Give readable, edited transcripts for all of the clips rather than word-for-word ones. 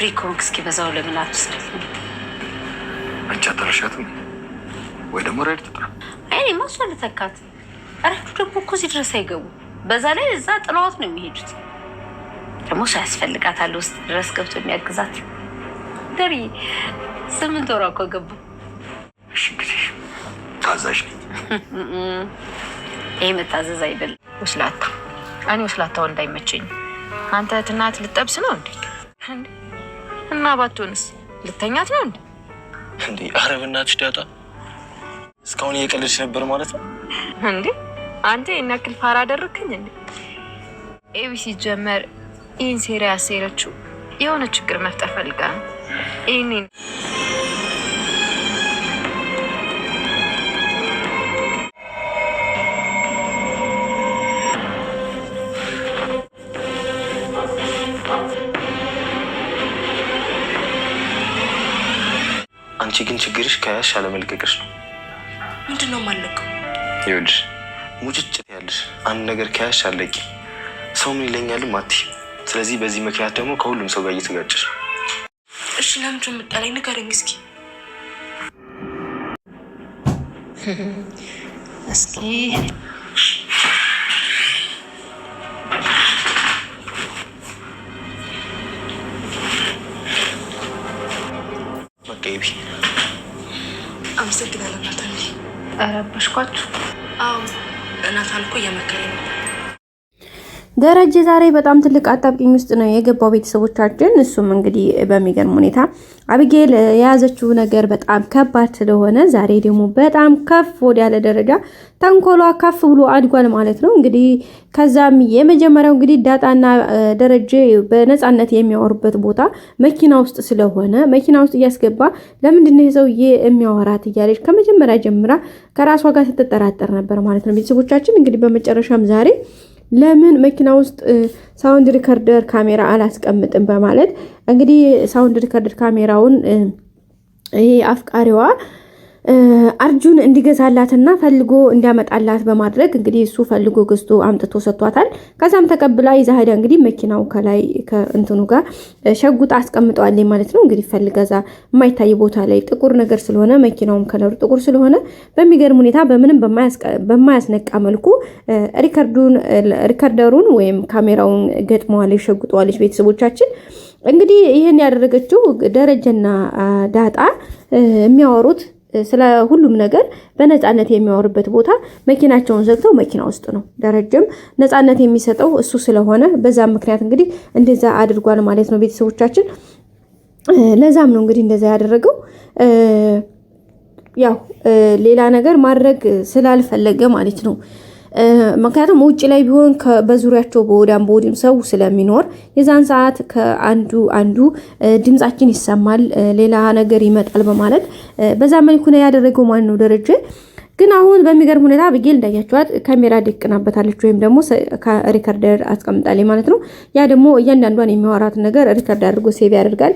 ፍሪኮንክ እስኪ በዛው ለምን አትስደፍ? አንቺ አትረሻትም ወይ ደግሞ ራይድ ትጥራ? እኔ ማስወለ ተካት አረዱ ደግሞ እኮ እዚህ ድረስ አይገቡ። በዛ ላይ እዛ ጥለዋት ነው የሚሄዱት። ደግሞ ሳያስፈልጋታል ውስጥ ድረስ ገብቶ የሚያግዛት ደሪ 8 ወር እኮ ገቡ። እሺ እንግዲህ ታዛዥ ነኝ። ይሄ መታዘዝ አይደለም ወስላታ። እኔ ወስላታው እንዳይመቸኝ። አንተ ትናት ልጠብስ ነው እንዴ? እና ባትሆንስ ልተኛት ነው እንዴ? እንዴ አረብናች ዳጣ እስካሁን እየቀለድሽ ነበር ማለት ነው እንዴ? አንተ የናክል ፋራ አደረክኝ እንዴ? ኤቢሲ ጀመር ይህን ሴራ ያሰረችው የሆነ ችግር መፍጠር ፈልጋ ነው። ይሄን አንቺ ግን ችግርሽ ከያሽ አለመልቀቅሽ ነው። ምንድነው ማለቀው? ይኸውልሽ ሙጭጭ ያለሽ አንድ ነገር ከያሽ አለቂ ሰው ምን ይለኛልም አትይ። ስለዚህ በዚህ ምክንያት ደግሞ ከሁሉም ሰው ጋር እየተጋጨሽ። እሺ ለምንድን ነው የምጠላኝ? ንገረኝ እስኪ። እስኪ መቀየቢ አመሰግናለሁ ናታን። ረበሽኳችሁ? አዎ ናታን እኮ እየመከረኝ ነው። ደረጀ ዛሬ በጣም ትልቅ አጣብቂኝ ውስጥ ነው የገባው ቤተሰቦቻችን። እሱም እንግዲህ በሚገርም ሁኔታ አቢጌል የያዘችው ነገር በጣም ከባድ ስለሆነ ዛሬ ደግሞ በጣም ከፍ ወዳለ ደረጃ ተንኮሏ ከፍ ብሎ አድጓል ማለት ነው። እንግዲህ ከዛም የመጀመሪያው እንግዲህ ዳጣና ደረጀ በነፃነት የሚያወሩበት ቦታ መኪና ውስጥ ስለሆነ መኪና ውስጥ እያስገባ ለምንድን ነው ሰውዬ የሚያወራት እያለች ከመጀመሪያ ጀምራ ከራሷ ጋር ስትጠራጠር ነበር ማለት ነው ቤተሰቦቻችን። እንግዲህ በመጨረሻም ዛሬ ለምን መኪና ውስጥ ሳውንድ ሪከርደር ካሜራ አላስቀምጥም በማለት እንግዲህ ሳውንድ ሪከርደር ካሜራውን ይሄ አፍቃሪዋ አርጁን እንዲገዛላትና ፈልጎ እንዲያመጣላት በማድረግ እንግዲህ እሱ ፈልጎ ገዝቶ አምጥቶ ሰጥቷታል። ከዛም ተቀብላ ይዛ ሄዳ እንግዲህ መኪናው ከላይ ከእንትኑ ጋር ሸጉጣ አስቀምጠዋለች ማለት ነው። እንግዲህ ፈልገዛ የማይታይ ቦታ ላይ ጥቁር ነገር ስለሆነ መኪናውም ከለሩ ጥቁር ስለሆነ በሚገርም ሁኔታ በምንም በማያስነቃ መልኩ ሪከርደሩን ወይም ካሜራውን ገጥመዋለች፣ ሸጉጠዋለች ቤተሰቦቻችን። እንግዲህ ይሄን ያደረገችው ደረጀና ዳጣ የሚያወሩት ስለ ሁሉም ነገር በነፃነት የሚያወሩበት ቦታ መኪናቸውን ዘግተው መኪና ውስጥ ነው። ደረጀም ነፃነት የሚሰጠው እሱ ስለሆነ በዛም ምክንያት እንግዲህ እንደዛ አድርጓል ማለት ነው ቤተሰቦቻችን። ለዛም ነው እንግዲህ እንደዛ ያደረገው ያው ሌላ ነገር ማድረግ ስላልፈለገ ማለት ነው። ምክንያቱም ውጭ ላይ ቢሆን በዙሪያቸው በወዲም ሰው ስለሚኖር የዛን ሰዓት ከአንዱ ድምጻችን ይሰማል፣ ሌላ ነገር ይመጣል በማለት በዛ መልኩ ነው ያደረገው ማለት ነው ደረጀ። ግን አሁን በሚገርም ሁኔታ አቢጌል እንዳያችኋት ካሜራ ደቅናበታለች ወይም ደግሞ ሪከርደር አስቀምጣለች ማለት ነው። ያ ደግሞ እያንዳንዷን የሚያወራት ነገር ሪከርድ አድርጎ ሴቭ ያደርጋል።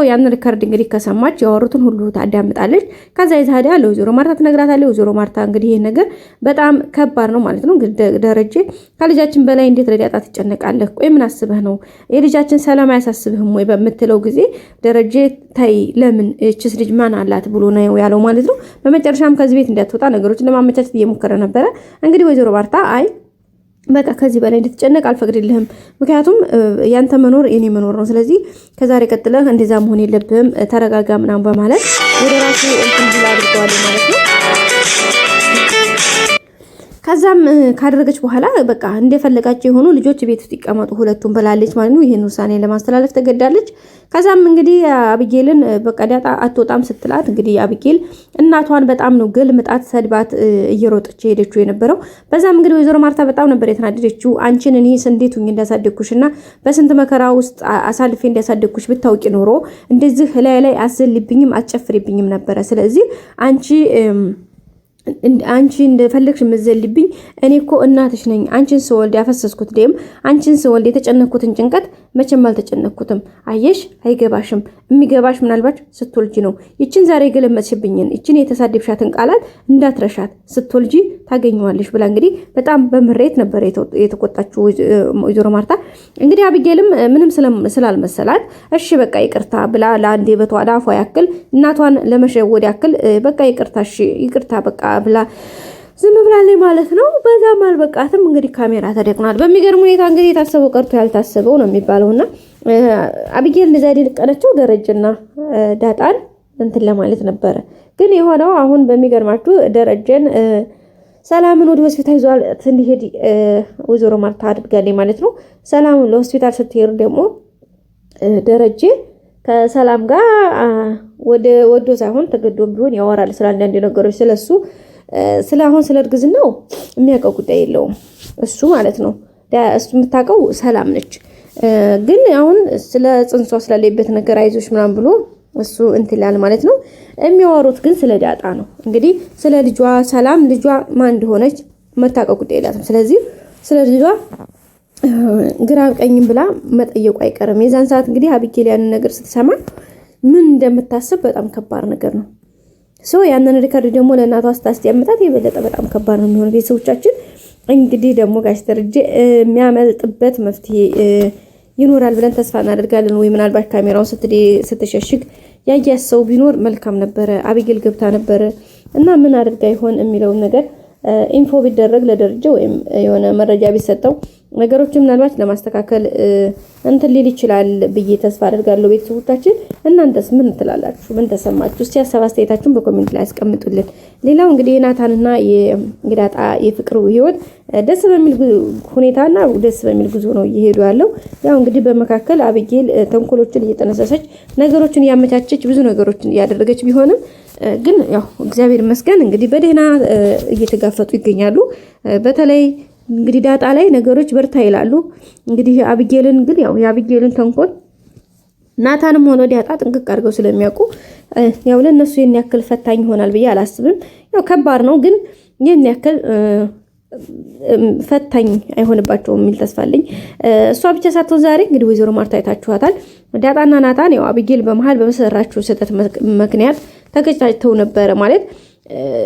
ያን ሪከርድ እንግዲህ ከሰማች ያወሩትን ሁሉ ታዳምጣለች። ከዛ ይዛዳ ለወይዘሮ ማርታ ትነግራታለች። ወይዘሮ ማርታ እንግዲህ ይሄን ነገር በጣም ከባድ ነው ማለት ነው። እንግዲህ ደረጀ ከልጃችን በላይ እንዴት ለዳጣ ትጨነቃለህ? ቆይ ምን አስበህ ነው? የልጃችን ሰላም አያሳስብህም ወይ በምትለው ጊዜ ደረጀ ታይ ለምን እችስ ልጅ ማን አላት ብሎ ነው ያለው ማለት ነው። በመጨረሻም ከዚህ ቤት እንዳትወጣ ነገሮችን ለማመቻቸት እየሞከረ ነበረ። እንግዲህ ወይዘሮ ማርታ አይ በቃ ከዚህ በላይ እንድትጨነቅ አልፈቅድልህም፣ ምክንያቱም ያንተ መኖር የኔ መኖር ነው። ስለዚህ ከዛሬ ቀጥለህ እንደዛ መሆን የለብህም፣ ተረጋጋ ምናምን በማለት ወደ ራሱ እንትን ብላ አድርገዋል ማለት ነው። ከዛም ካደረገች በኋላ በቃ እንደፈለጋቸው የሆኑ ልጆች ቤት ውስጥ ይቀመጡ ሁለቱም ብላለች ማለት ነው። ይሄን ውሳኔ ለማስተላለፍ ተገዳለች። ከዛም እንግዲህ አቢጌልን በቃ ዳጣ አትወጣም ስትላት እንግዲህ አቢጌል እናቷን በጣም ነው ገልምጣት ሰድባት እየሮጠች ሄደችው የነበረው። በዛም እንግዲህ ወይዘሮ ማርታ በጣም ነበር የተናደደችው። አንቺን እኔ እንዴት ሁኝ እንዳሳደግኩሽና በስንት መከራ ውስጥ አሳልፌ እንዳሳደግኩሽ ብታውቂ ኖሮ እንደዚህ ላይ አዘልብኝም አትጨፍሪብኝም ነበረ። ስለዚህ አንቺ እንደፈለግሽ መዘልብኝ እኔ እኮ እናትሽ ነኝ። አንቺን ስወልድ ያፈሰስኩት ደም፣ አንቺን ስወልድ የተጨነኩትን ጭንቀት መቼም አልተጨነኩትም። አየሽ አይገባሽም። የሚገባሽ ምናልባት ስትወልጂ ነው። ይችን ዛሬ ገለመጥሽብኝን ይችን የተሳደብሻትን ቃላት እንዳትረሻት፣ ስትወልጂ ታገኘዋለሽ ብላ እንግዲህ በጣም በምሬት ነበር የተቆጣችው ወይዘሮ ማርታ። እንግዲህ አቢጌልም ምንም ስላልመሰላት እሺ በቃ ይቅርታ ብላ ለአንዴ በቷ ያክል እናቷን ለመሸወድ ያክል በቃ ይቅርታ እሺ ይቅርታ በቃ ብላ ዝም ብላለች ማለት ነው። በዛም አልበቃትም እንግዲህ ካሜራ ተደቅኗል። በሚገርም ሁኔታ እንግዲህ የታሰበው ቀርቶ ያልታሰበው ነው የሚባለውና አቢጌል እንደዛ ደቀነችው ደረጀና ዳጣን እንትን ለማለት ነበረ። ግን የሆነው አሁን በሚገርማችሁ ደረጀን ሰላምን ወደ ሆስፒታል ይዟል እንዲሄድ ወይዘሮ ማርታ አድርጋለች ማለት ነው። ሰላም ለሆስፒታል ስትሄድ ደግሞ ደረጀ ከሰላም ጋር ወዶ ሳይሆን ተገዶም ቢሆን ያወራል ስለ አንዳንድ ነገሮች ስለሱ አሁን ስለ እርግዝናው የሚያውቀው ጉዳይ የለውም እሱ ማለት ነው። እሱ የምታውቀው ሰላም ነች። ግን አሁን ስለ ጽንሷ ስላለበት ነገር አይዞሽ ምናምን ብሎ እሱ እንትን ይላል ማለት ነው። የሚያወሩት ግን ስለ ዳጣ ነው። እንግዲህ ስለ ልጇ ሰላም ልጇ ማን እንደሆነች የምታውቀው ጉዳይ የላትም። ስለዚህ ስለ ልጇ ግራ ቀኝም ብላ መጠየቁ አይቀርም። የዛን ሰዓት እንግዲህ አቢጌል ያንን ነገር ስትሰማ ምን እንደምታስብ በጣም ከባድ ነገር ነው። ያንን ሪከርድ ደግሞ ለእናቷ ስታስቀምጣት የበለጠ በጣም ከባድ ነው የሚሆነው። ቤተሰቦቻችን እንግዲህ ደግሞ ጋሽ ደረጀ የሚያመልጥበት መፍትሄ ይኖራል ብለን ተስፋ እናደርጋለን። ወይ ምናልባት ካሜራውን ስትሸሽግ ያያት ሰው ቢኖር መልካም ነበረ። አቢጌል ገብታ ነበረ እና ምን አድርጋ ይሆን የሚለውን ነገር ኢንፎ ቢደረግ ለደረጀ ወይም የሆነ መረጃ ቢሰጠው ነገሮችን ምናልባት ለማስተካከል እንትን ሊል ይችላል ብዬ ተስፋ አደርጋለሁ። ቤተሰቦቻችን እናንተስ ምን ትላላችሁ? ምን ተሰማችሁ? እስቲ ሀሳብ አስተያየታችሁን በኮሜንት ላይ አስቀምጡልን። ሌላው እንግዲህ የናታንና የዳጣ የፍቅሩ ህይወት ደስ በሚል ሁኔታና ደስ በሚል ጉዞ ነው እየሄዱ ያለው። ያው እንግዲህ በመካከል አቢጌል ተንኮሎችን እየጠነሰሰች ነገሮችን እያመቻቸች ብዙ ነገሮችን እያደረገች ቢሆንም ግን ያው እግዚአብሔር ይመስገን እንግዲህ በደህና እየተጋፈጡ ይገኛሉ። በተለይ እንግዲህ ዳጣ ላይ ነገሮች በርታ ይላሉ። እንግዲህ አቢጌልን ግን ያው የአቢጌልን ተንኮል ናታንም ሆኖ ዳጣ ጥንቅቅ አድርገው ስለሚያውቁ ያው ለነሱ የኔ ያክል ፈታኝ ይሆናል ብዬ አላስብም። ያው ከባድ ነው ግን የኔ ያክል ፈታኝ አይሆንባቸውም የሚል ተስፋ አለኝ። እሷ ብቻ ሳትሆን ዛሬ እንግዲህ ወይዘሮ ማርታ አይታችኋታል። ዳጣና ናታን ያው አቢጌል በመሃል በመሰራቸው ስህተት ምክንያት ተገጫጭተው ነበረ ማለት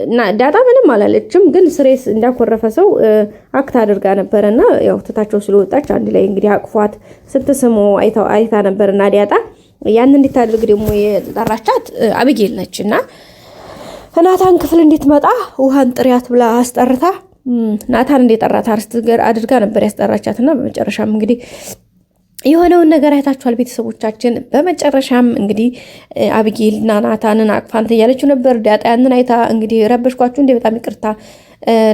እና ዳጣ ምንም አላለችም፣ ግን ስሬስ እንዳኮረፈ ሰው አክት አድርጋ ነበርና ያው ትታቸው ስለወጣች አንድ ላይ እንግዲህ አቅፏት ስትስሞ አይታ ነበርና ዳጣ ያን እንድታደርግ ደግሞ የጠራቻት አቢጌል ነችና ናታን ክፍል እንድትመጣ ውሃን ጥሪያት ብላ አስጠርታ ናታን እንደጠራት አድርጋ ነበር ያስጠራቻትና በመጨረሻም እንግዲህ የሆነውን ነገር አይታችኋል ቤተሰቦቻችን። በመጨረሻም እንግዲህ አቢጌልና ናታንን አቅፋንት እያለችው ነበር። ዳጣ ያንን አይታ እንግዲህ ረበሽኳችሁ እንዴ በጣም ይቅርታ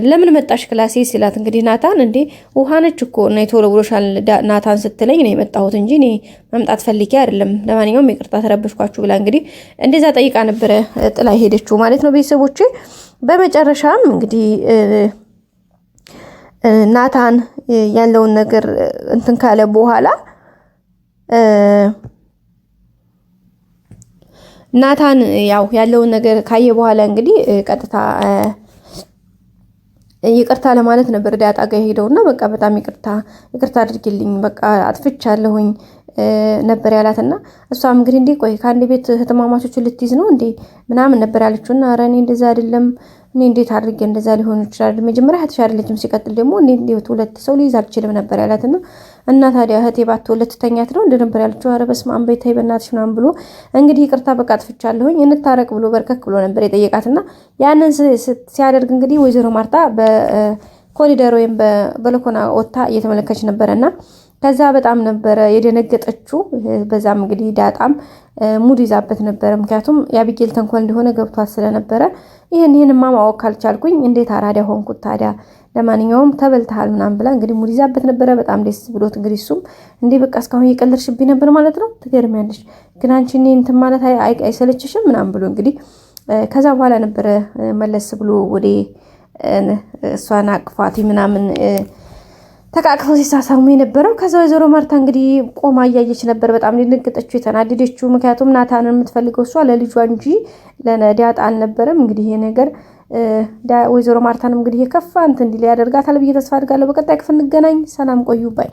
ለምን መጣሽ ክላሴ ሲላት እንግዲህ ናታን እንዴ ውሃ ነች እኮ እና ቶሎ ብሎሻል ናታን ስትለኝ ነው የመጣሁት እንጂ እኔ መምጣት ፈልጌ አይደለም፣ ለማንኛውም ይቅርታ ተረበሽኳችሁ ብላ እንግዲህ እንደዛ ጠይቃ ነበረ ጥላ ሄደችው ማለት ነው ቤተሰቦቼ። በመጨረሻም እንግዲህ ናታን ያለውን ነገር እንትን ካለ በኋላ ናታን ያው ያለውን ነገር ካየ በኋላ እንግዲህ ቀጥታ ይቅርታ ለማለት ነበር ዳጣ ጋር ሄደውና በቃ በጣም ይቅርታ አድርጊልኝ በቃ አጥፍቻለሁኝ ነበር ያላትና እሷም እንግዲህ እንዴ ቆይ ከአንድ ቤት ህትማማቾችን ልትይዝ ነው እንዴ ምናምን ነበር ያለችውና ኧረ እኔ እንደዛ አይደለም እኔ እንዴት አድርጌ እንደዛ ሊሆን ይችላል መጀመሪያ እህትሽ አይደለችም ሲቀጥል ደግሞ እኔ እንዴት ሁለት ሰው ሊይዝ አልችልም ነበር ያላትና እና ታዲያ እህቴ ባትወልድ ተኛት ነው እንደነበር ያለችው። ኧረ በስመ አብ በይ ተይ በእናትሽ ምናምን ብሎ እንግዲህ ይቅርታ በቃ አጥፍቻለሁኝ እንታረቅ ብሎ በርከክ ብሎ ነበር የጠየቃትና ያንን ሲያደርግ እንግዲህ ወይዘሮ ማርታ በኮሪደር ወይም በበለኮና ወጣ እየተመለከች ነበርና ከዛ በጣም ነበረ የደነገጠችው። በዛም እንግዲህ ዳጣም ሙድ ይዛበት ነበረ። ምክንያቱም የአቢጌል ተንኮል እንደሆነ ገብቷት ስለነበረ ይሄንማ ማወቅ ካልቻልኩኝ እንዴት አራዳ ሆንኩት ታዲያ ለማንኛውም ተበልተሃል ምናምን ብላ እንግዲህ ሙድ ይዛበት ነበረ። በጣም ደስ ብሎት እንግዲህ እሱም እንዴ በቃ እስካሁን እየቀለድሽብኝ ነበር ማለት ነው ትገርሚያለሽ፣ ግን አንቺ እኔ እንትን ማለት አይሰለችሽም ምናምን ብሎ እንግዲህ ከዛ በኋላ ነበረ መለስ ብሎ ወደ እሷን አቅፏት ምናምን ተቃቅፈው ሲሳሳሙ የነበረው። ከዛ ወይዘሮ ማርታ እንግዲህ ቆማ እያየች ነበር። በጣም ደነገጠችው የተናደደችው። ምክንያቱም ናታንን የምትፈልገው እሷ ለልጇ እንጂ ለዳጣ አልነበረም። እንግዲህ ይሄ ነገር ወይዘሮ ማርታንም እንግዲህ የከፋ እንትን እንዲል ያደርጋታል ብዬ ተስፋ አድርጋለሁ። በቀጣይ ክፍል እንገናኝ። ሰላም ቆዩ ባይ